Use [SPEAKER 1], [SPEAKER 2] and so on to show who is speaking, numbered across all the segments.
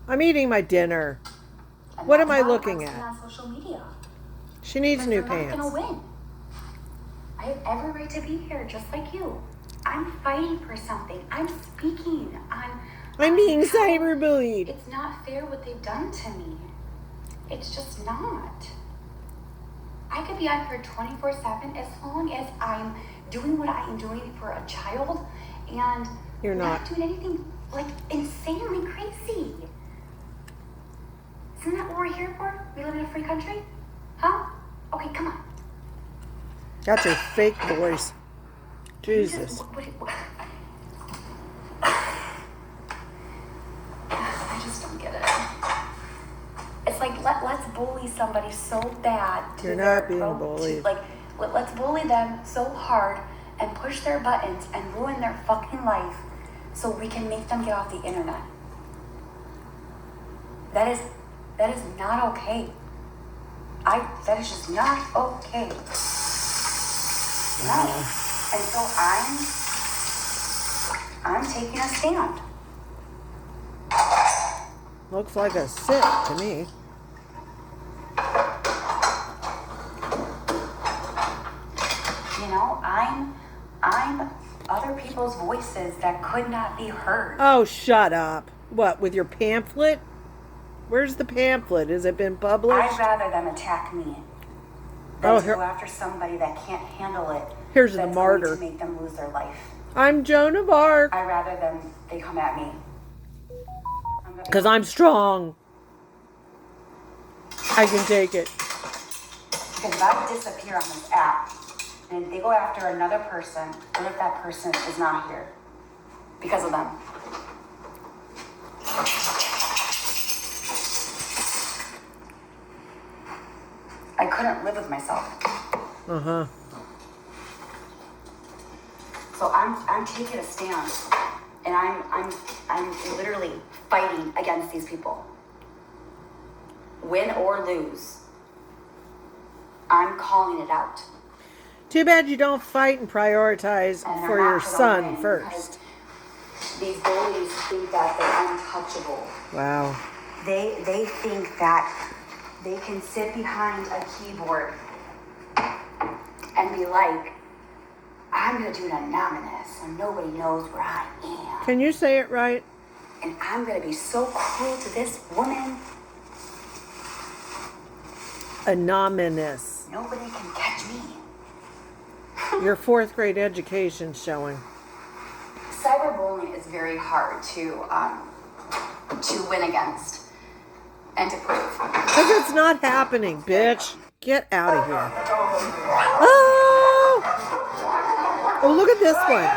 [SPEAKER 1] I'm eating my dinner.
[SPEAKER 2] And
[SPEAKER 1] What am I
[SPEAKER 2] that's why
[SPEAKER 1] looking
[SPEAKER 2] I'm
[SPEAKER 1] at?
[SPEAKER 2] on social media.
[SPEAKER 1] She needs new
[SPEAKER 2] They're
[SPEAKER 1] pants.
[SPEAKER 2] not gonna win. I have every right to be here, just like you. I'm fighting for something. I'm speaking.
[SPEAKER 1] I'm being cyberbullied.
[SPEAKER 2] It's not fair what they've done to me. It's just not. I could be on here 24/7 as long as I'm doing what I am doing for a child and
[SPEAKER 1] You're not
[SPEAKER 2] doing anything like insanely crazy. Isn't that what we're here for? We live in a free country? Huh? Okay, come on.
[SPEAKER 1] That's your fake voice. Jesus.
[SPEAKER 2] I just don't get it. It's like let's bully somebody so bad to
[SPEAKER 1] You're
[SPEAKER 2] their
[SPEAKER 1] not being
[SPEAKER 2] throat,
[SPEAKER 1] bullied.
[SPEAKER 2] Let's bully them so hard and push their buttons and ruin their fucking life so we can make them get off the internet. That is not okay. That is just not okay. No. And so I'm taking a stand.
[SPEAKER 1] Looks like a sit to me.
[SPEAKER 2] You know, I'm other people's voices that could not be heard.
[SPEAKER 1] Oh, shut up. What, with your pamphlet? Where's the pamphlet? Has it been published?
[SPEAKER 2] I'd rather them attack me than to go after somebody that can't handle it.
[SPEAKER 1] Here's the martyr.
[SPEAKER 2] Going to make them lose their life.
[SPEAKER 1] I'm Joan of Arc.
[SPEAKER 2] I'd rather they come at me.
[SPEAKER 1] Because I'm strong. I can take it.
[SPEAKER 2] Because if I disappear on this app, and if they go after another person, what if that person is not here? Because of them. I couldn't live with myself.
[SPEAKER 1] Uh-huh.
[SPEAKER 2] So I'm taking a stand, and I'm literally fighting against these people. Win or lose, I'm calling it out.
[SPEAKER 1] Too bad you don't fight and prioritize for your son first.
[SPEAKER 2] These bullies think that they're untouchable.
[SPEAKER 1] Wow.
[SPEAKER 2] They think that they can sit behind a keyboard and be like, I'm going to do an anonymous so nobody knows where I am.
[SPEAKER 1] Can you say it right?
[SPEAKER 2] And I'm going to be so cruel to this woman.
[SPEAKER 1] Anonymous.
[SPEAKER 2] Nobody can catch me.
[SPEAKER 1] Your 4th grade education showing.
[SPEAKER 2] Cyberbullying is very hard to win against and to prove.
[SPEAKER 1] Because it's not happening, bitch. Get out of here. Oh! Oh, look at this one.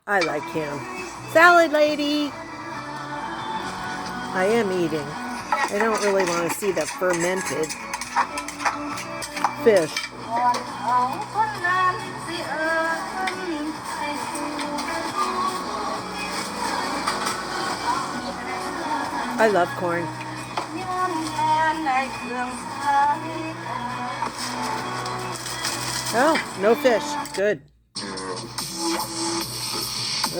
[SPEAKER 1] I like him. Salad lady. I am eating. I don't really want to see the fermented fish. I love corn. Oh, no fish. Good.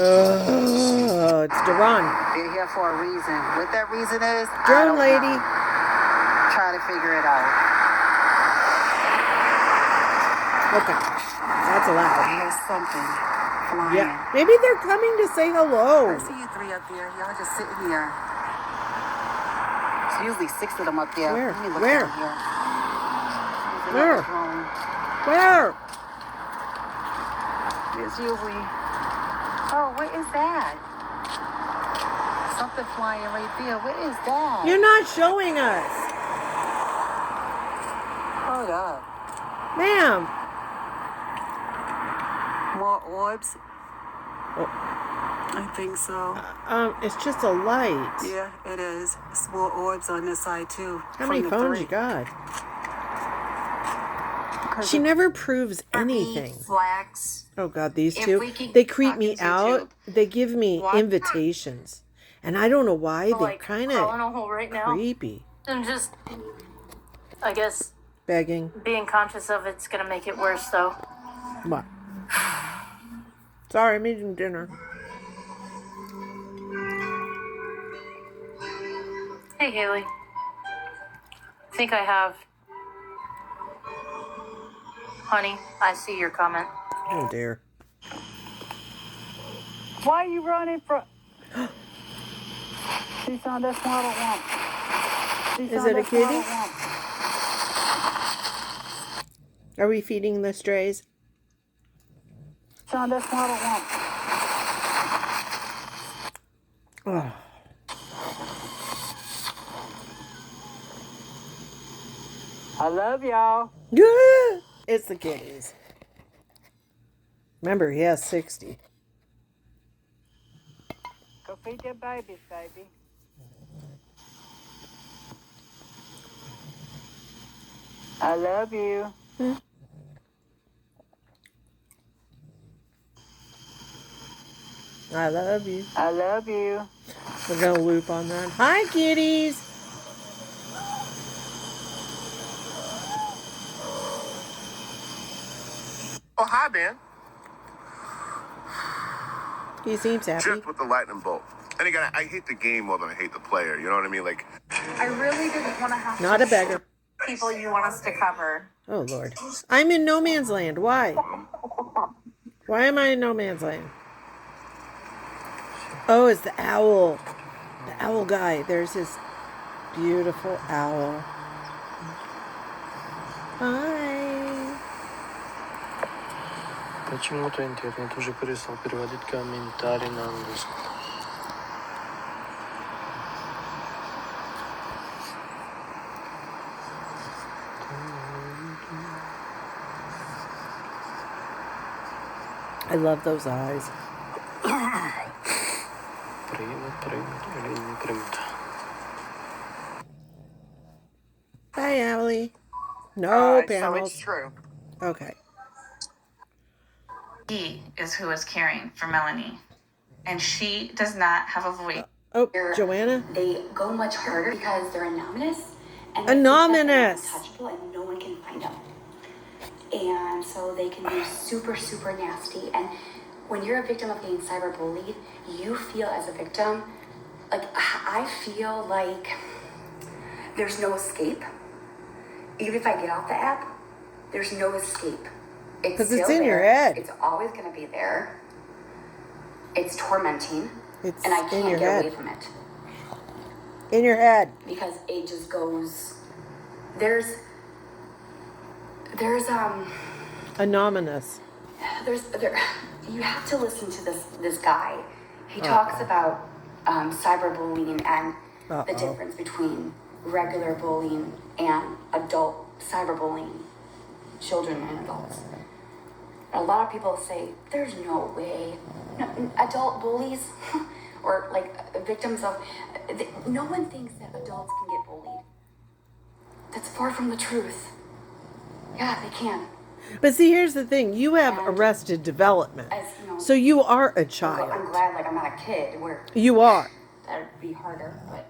[SPEAKER 1] Oh, it's Duran.
[SPEAKER 3] They're here for a reason. What that reason is,
[SPEAKER 1] Drone lady.
[SPEAKER 3] Try to figure it out.
[SPEAKER 1] Okay. That's allowed.
[SPEAKER 3] Here's something flying.
[SPEAKER 1] Yeah. Maybe they're coming to say hello.
[SPEAKER 3] I see you 3 up there. Y'all just sitting here. There's usually 6 of them up there.
[SPEAKER 1] Where?
[SPEAKER 3] Let me look
[SPEAKER 1] Where?
[SPEAKER 3] down here.
[SPEAKER 1] Where? Where?
[SPEAKER 3] There's usually... Oh, what is that? Something flying right there. What is that?
[SPEAKER 1] You're not showing us.
[SPEAKER 3] Hold up.
[SPEAKER 1] Ma'am.
[SPEAKER 3] More orbs?
[SPEAKER 1] Oh.
[SPEAKER 3] I think so.
[SPEAKER 1] It's just a light.
[SPEAKER 3] Yeah, it is. It's more orbs on this side, too.
[SPEAKER 1] How many phones you got? She never proves anything.
[SPEAKER 2] Flax.
[SPEAKER 1] Oh, God, these two. They creep me out. They give me invitations. And I don't know why. They're kind of creepy.
[SPEAKER 4] And just, I guess,
[SPEAKER 1] Begging.
[SPEAKER 4] being conscious of it's going to make it worse, though.
[SPEAKER 1] What? Sorry, I'm eating dinner.
[SPEAKER 4] Hey, Haley. Think I have. Honey, I see your comment.
[SPEAKER 1] Oh dear.
[SPEAKER 3] Why are you running from? Sean, that's what I don't want.
[SPEAKER 1] Is it a kitty? Are we feeding the strays?
[SPEAKER 3] Sean, that's what I don't want.
[SPEAKER 1] Oh.
[SPEAKER 3] I love y'all.
[SPEAKER 1] Yeah, it's the kitties. Remember, he has 60.
[SPEAKER 3] Go feed your babies, baby. I love you.
[SPEAKER 1] I love you.
[SPEAKER 3] I love you.
[SPEAKER 1] We're going to loop on that. Hi, kitties.
[SPEAKER 5] Oh, hi, Ben.
[SPEAKER 1] He seems happy.
[SPEAKER 5] Just with the lightning bolt. And again, I hate the game more than I hate the player. You know what I mean? Like,
[SPEAKER 2] I really didn't want to have
[SPEAKER 1] Not a beggar.
[SPEAKER 2] people you want us to cover.
[SPEAKER 1] Oh, Lord. I'm in no man's land. Why? Why am I in no man's land? Oh, it's the owl. The owl guy. There's his beautiful owl. Hi.
[SPEAKER 6] Почему-то интернет уже перестал переводить комментарии на английский.
[SPEAKER 1] I love those eyes.
[SPEAKER 6] Примут или не примут.
[SPEAKER 1] Hi, Owlie. No
[SPEAKER 7] So
[SPEAKER 1] panels.
[SPEAKER 7] it's true.
[SPEAKER 1] Okay.
[SPEAKER 8] He is who is caring for Melanie, and she does not have a voice.
[SPEAKER 1] Oh, Joanna?
[SPEAKER 2] They go much harder because they're anonymous. And
[SPEAKER 1] Anonymous.
[SPEAKER 2] They're untouchable and no one can find them. And so they can be super, super nasty. And when you're a victim of getting cyberbullied, you feel as a victim, like I feel like there's no escape. Even if I get off the app, there's no escape.
[SPEAKER 1] Because
[SPEAKER 2] still
[SPEAKER 1] it's in your
[SPEAKER 2] there.
[SPEAKER 1] head.
[SPEAKER 2] It's always going to be there. It's tormenting.
[SPEAKER 1] It's
[SPEAKER 2] and I
[SPEAKER 1] in
[SPEAKER 2] can't
[SPEAKER 1] your
[SPEAKER 2] get
[SPEAKER 1] head.
[SPEAKER 2] away from it.
[SPEAKER 1] In your head.
[SPEAKER 2] Because it just goes. There's
[SPEAKER 1] Anonymous.
[SPEAKER 2] you have to listen to this guy. He talks about cyberbullying and the difference between regular bullying and adult cyberbullying, children and adults. A lot of people say there's no way adult bullies or like victims of no one thinks that adults can get bullied. That's far from the truth. Yeah, they can.
[SPEAKER 1] But see, here's the thing. You have arrested development.
[SPEAKER 2] As, you know,
[SPEAKER 1] So you are a
[SPEAKER 2] I'm
[SPEAKER 1] child.
[SPEAKER 2] glad like I'm not a kid where
[SPEAKER 1] You are.
[SPEAKER 2] that'd be harder, but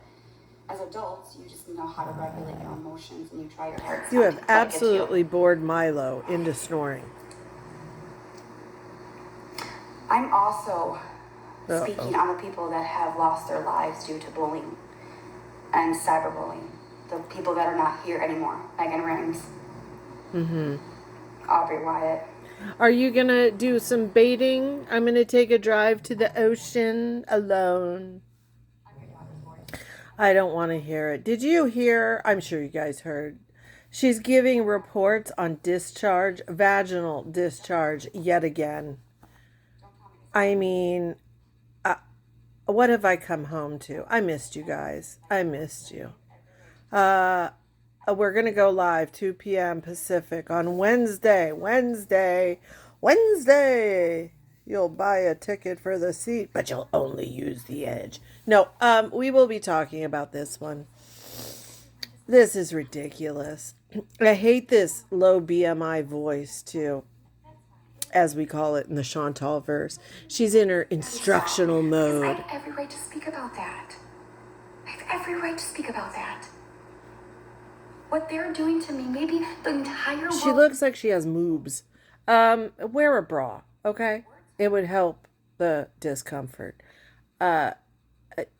[SPEAKER 2] as adults you just know how to regulate your emotions and you try your hardest.
[SPEAKER 1] You
[SPEAKER 2] not
[SPEAKER 1] have
[SPEAKER 2] to let it get to you.
[SPEAKER 1] absolutely bored Milo into snoring.
[SPEAKER 2] I'm also speaking on the people that have lost their lives due to bullying and cyberbullying. The people that are not here anymore. Megan Rings. Aubrey Wyatt.
[SPEAKER 1] Are you going to do some baiting? I'm going to take a drive to the ocean alone. I don't want to hear it. Did you hear? I'm sure you guys heard. She's giving reports on discharge, vaginal discharge yet again. I mean, what have I come home to? I missed you guys. I missed you. We're going to go live 2 p.m. Pacific on Wednesday. You'll buy a ticket for the seat, but you'll only use the edge. No, we will be talking about this one. This is ridiculous. I hate this low BMI voice, too, as we call it in the Chantal verse. She's in her instructional
[SPEAKER 2] I
[SPEAKER 1] mode.
[SPEAKER 2] have every right to speak about that. I have every right to speak about that. What they're doing to me, maybe the entire world.
[SPEAKER 1] She looks like she has moobs. Wear a bra, okay? It would help the discomfort.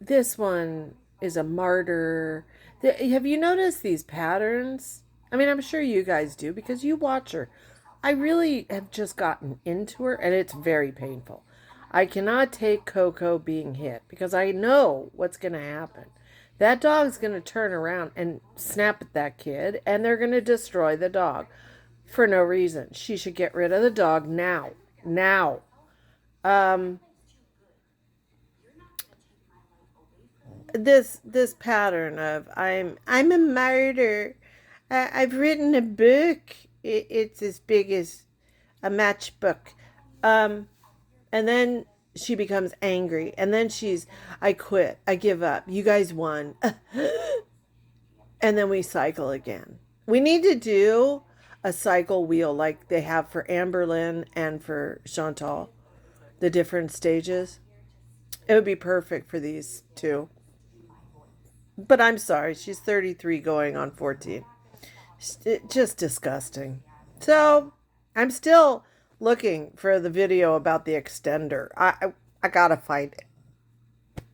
[SPEAKER 1] This one, is a martyr. Have you noticed these patterns? I mean, I'm sure you guys do because you watch her. I really have just gotten into her, and it's very painful. I cannot take Coco being hit because I know what's going to happen. That dog's going to turn around and snap at that kid, and they're going to destroy the dog for no reason. She should get rid of the dog now. Now. This pattern of I'm a martyr. I've written a book. It's as big as a matchbook. And then she becomes angry, and then I quit. I give up. You guys won. And then we cycle again. We need to do a cycle wheel like they have for Amberlynn and for Chantal, the different stages. It would be perfect for these two. But I'm sorry, she's 33 going on 14. Just disgusting. So, I'm still looking for the video about the extender. I gotta find it.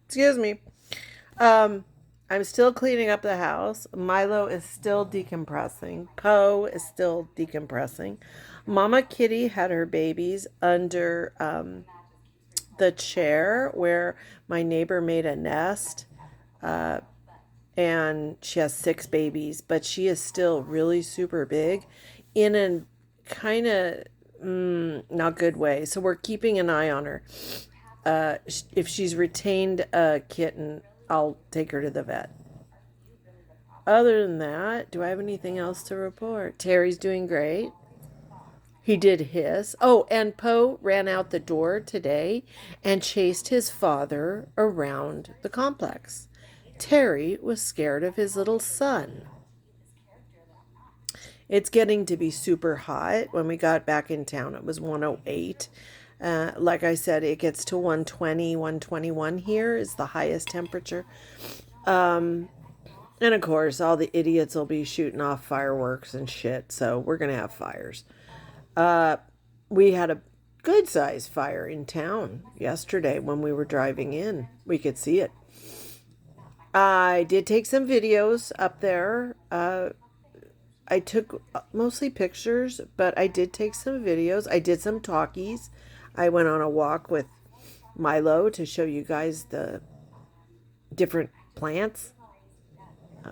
[SPEAKER 1] Excuse me. I'm still cleaning up the house. Milo is still decompressing. Poe is still decompressing. Mama Kitty had her babies under the chair where my neighbor made a nest. And she has 6 babies, but she is still really super big in a kind of not good way. So we're keeping an eye on her. If she's retained a kitten, I'll take her to the vet. Other than that, do I have anything else to report? Terry's doing great. He did his. Oh, and Poe ran out the door today and chased his father around the complex. Terry was scared of his little son. It's getting to be super hot. When we got back in town, it was 108. Like I said, it gets to 120, 121 here is the highest temperature. And of course, all the idiots will be shooting off fireworks and shit. So we're going to have fires. We had a good sized fire in town yesterday when we were driving in. We could see it. I did take some videos up there. I took mostly pictures, but I did take some videos. I did some talkies. I went on a walk with Milo to show you guys the different plants.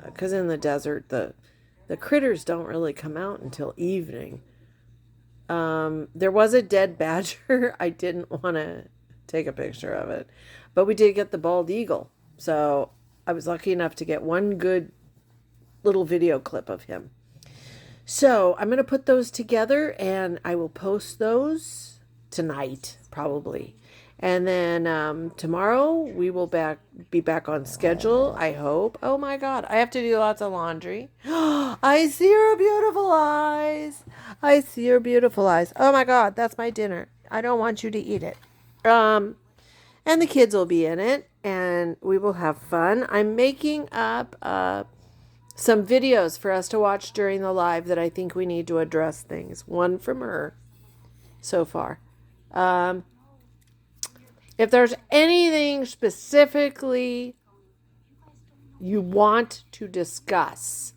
[SPEAKER 1] Because in the desert, the critters don't really come out until evening. There was a dead badger. I didn't want to take a picture of it. But we did get the bald eagle. So I was lucky enough to get one good little video clip of him. So I'm going to put those together and I will post those tonight, probably. And then tomorrow we will be back on schedule, I hope. Oh my God, I have to do lots of laundry. I see your beautiful eyes. I see your beautiful eyes. Oh my God, that's my dinner. I don't want you to eat it. And the kids will be in it and we will have fun. I'm making up some videos for us to watch during the live that I think we need to address things. One from her so far. If there's anything specifically you want to discuss,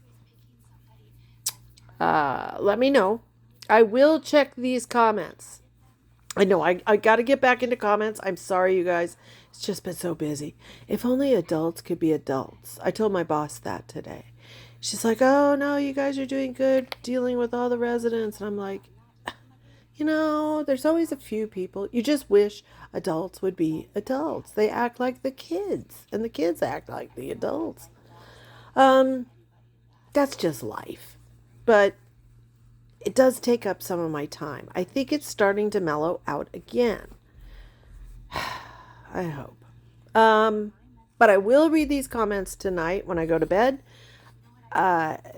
[SPEAKER 1] let me know. I will check these comments. I know I got to get back into comments. I'm sorry, you guys. It's just been so busy. If only adults could be adults. I told my boss that today. She's like, oh, no, you guys are doing good dealing with all the residents. And I'm like, there's always a few people. You just wish adults would be adults. They act like the kids, and the kids act like the adults. That's just life. But it does take up some of my time. I think it's starting to mellow out again. I hope. But I will read these comments tonight when I go to bed.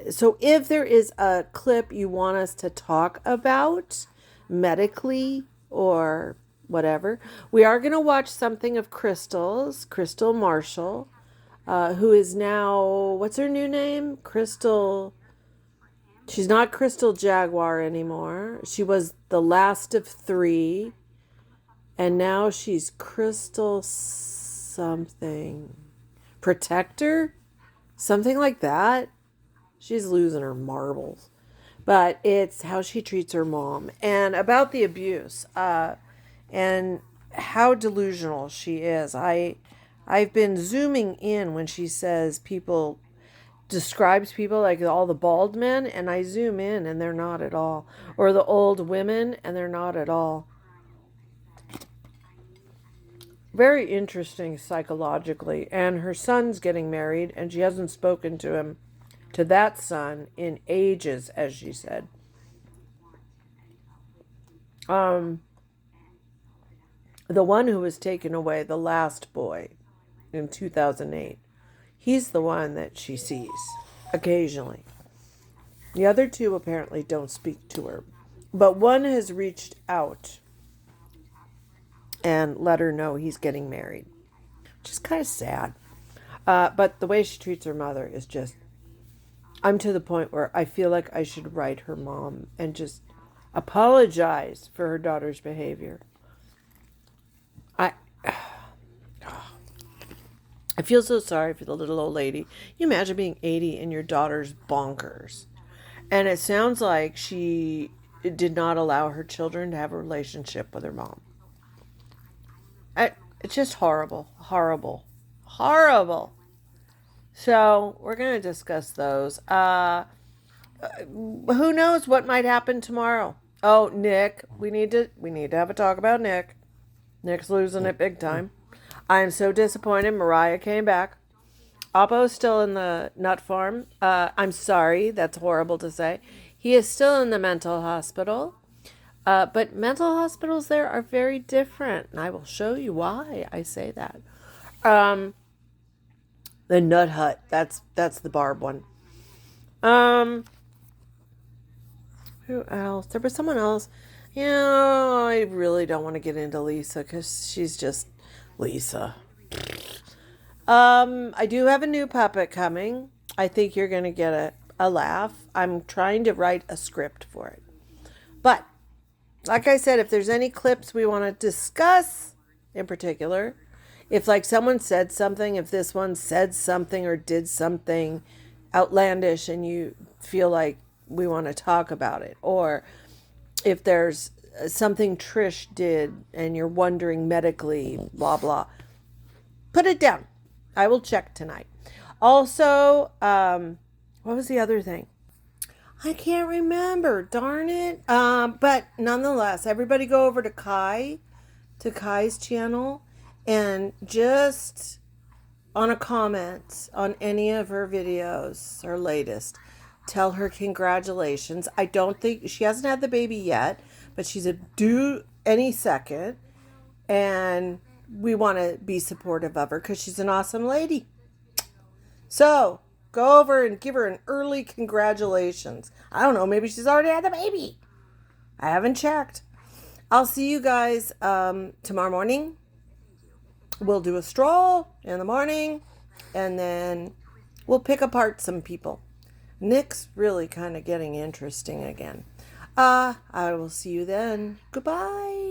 [SPEAKER 1] So if there is a clip you want us to talk about medically or whatever, we are going to watch something of Crystal Marshall, who is now, what's her new name? She's not Crystal Jaguar anymore. She was the last of 3. And now she's Crystal something. protector, something like that. She's losing her marbles. But it's how she treats her mom and about the abuse and how delusional she is. I've been zooming in when she says people describes people like all the bald men, and I zoom in and they're not at all, or the old women and they're not at all. Very interesting psychologically. And her son's getting married and she hasn't spoken to that son in ages, as she said. The one who was taken away, the last boy in 2008, he's the one that she sees occasionally. The other two apparently don't speak to her, but one has reached out and let her know he's getting married, which is kind of sad. But the way she treats her mother is just, I'm to the point where I feel like I should write her mom and just apologize for her daughter's behavior. I feel so sorry for the little old lady. You imagine being 80 and your daughter's bonkers. And it sounds like she did not allow her children to have a relationship with her mom. It's just horrible, horrible, horrible. So we're going to discuss those. Who knows what might happen tomorrow? Oh, Nick, we need to have a talk about Nick. Nick's losing it big time. I am so disappointed. Mariah came back. Oppo's still in the nut farm. I'm sorry, that's horrible to say. He is still in the mental hospital. But mental hospitals there are very different. And I will show you why I say that. The Nut Hut. That's the Barb one. Who else? There was someone else. I really don't want to get into Lisa because she's just Lisa. I do have a new puppet coming. I think you're going to get a laugh. I'm trying to write a script for it. But, like I said, if there's any clips we want to discuss in particular, if like someone said something, if this one said something or did something outlandish and you feel like we want to talk about it, or if there's something Trish did and you're wondering medically, blah, blah, put it down. I will check tonight. Also, what was the other thing? I can't remember. Darn it. But nonetheless, everybody go over to Kai's channel, and just on a comment on any of her videos, her latest, tell her congratulations. I don't think she hasn't had the baby yet, but she's due any second, and we want to be supportive of her because she's an awesome lady. So go over and give her an early congratulations. I don't know, maybe she's already had the baby. I haven't checked. I'll see you guys tomorrow morning. We'll do a stroll in the morning, and then we'll pick apart some people. Nick's really kind of getting interesting again. I will see you then. Goodbye.